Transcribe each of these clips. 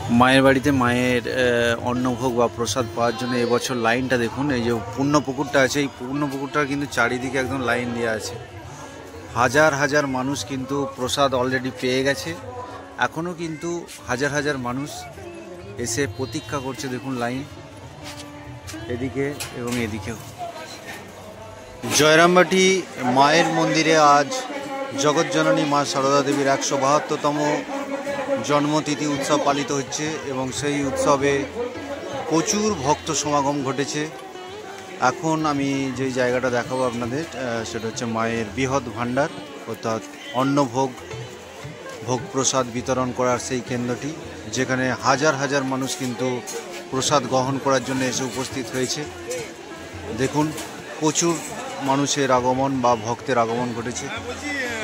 মায়ের বাড়িতে মায়ের অন্নভোগ বা প্রসাদ পাওয়ার জন্য এবছর লাইনটা দেখুন। এই যে পুণ্যপুকুরটা আছে, এই পুণ্যপুকুরটার কিন্তু চারিদিকে একদম লাইন দেওয়া আছে। হাজার হাজার মানুষ কিন্তু প্রসাদ অলরেডি পেয়ে গেছে। এখনও কিন্তু হাজার হাজার মানুষ এসে প্রতীক্ষা করছে। দেখুন লাইন এদিকে এবং এদিকেও। জয়রামবাটি মায়ের মন্দিরে আজ জগৎজননী মা সারদা দেবীর ১৭২তম জন্মতিথি উৎসব পালিত হচ্ছে এবং সেই উৎসবে প্রচুর ভক্ত সমাগম ঘটেছে। এখন আমি যেই জায়গাটা দেখাবো আপনাদের, সেটা হচ্ছে মায়ের বৃহৎ ভাণ্ডার, অর্থাৎ অন্নভোগ ভোগ প্রসাদ বিতরণ করার সেই কেন্দ্রটি, যেখানে হাজার হাজার মানুষ কিন্তু প্রসাদ গ্রহণ করার জন্য এসে উপস্থিত হয়েছে। দেখুন প্রচুর মানুষের আগমন বা ভক্তের আগমন ঘটেছে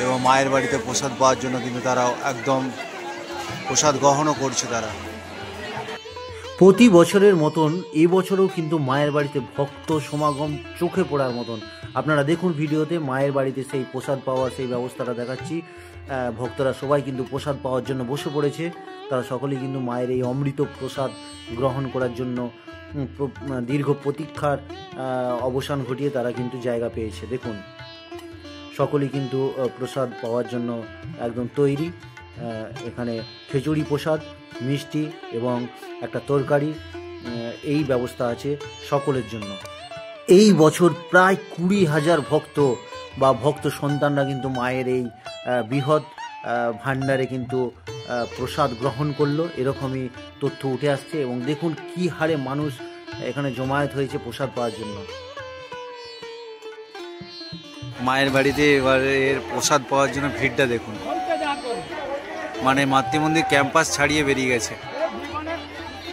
এবং মায়ের বাড়িতে প্রসাদ পাওয়ার জন্য কিন্তু তারা একদম প্রসাদ গ্রহণও করছে। তারা প্রতি বছরের মতন এবছরেও কিন্তু মায়ের বাড়িতে ভক্ত সমাগম চোখে পড়ার মতন। আপনারা দেখুন ভিডিওতে মায়ের বাড়িতে সেই প্রসাদ পাওয়ার সেই ব্যবস্থাটা দেখাচ্ছি। ভক্তরা সবাই কিন্তু প্রসাদ পাওয়ার জন্য বসে পড়েছে। তারা সকলেই কিন্তু মায়ের এই অমৃত প্রসাদ গ্রহণ করার জন্য দীর্ঘ প্রতীক্ষার অবসান ঘটিয়ে তারা কিন্তু জায়গা পেয়েছে। দেখুন সকলেই কিন্তু প্রসাদ পাওয়ার জন্য একদম তৈরি। এখানে খিচুড়ি প্রসাদ, মিষ্টি এবং একটা তরকারি, এই ব্যবস্থা আছে সকলের জন্য। এই বছর প্রায় ২০,০০০ ভক্ত বা ভক্ত সন্তানরা কিন্তু মায়ের এই বৃহৎ ভাণ্ডারে কিন্তু প্রসাদ গ্রহণ করলো, এরকমই তথ্য উঠে আসছে। এবং দেখুন কি হারে মানুষ এখানে জমায়েত হয়েছে প্রসাদ পাওয়ার জন্য। মায়ের বাড়িতে এবারে প্রসাদ পাওয়ার জন্য ভিড়টা দেখুন, মানে মাতৃমন্দির ক্যাম্পাস ছাড়িয়ে বেরিয়ে গেছে।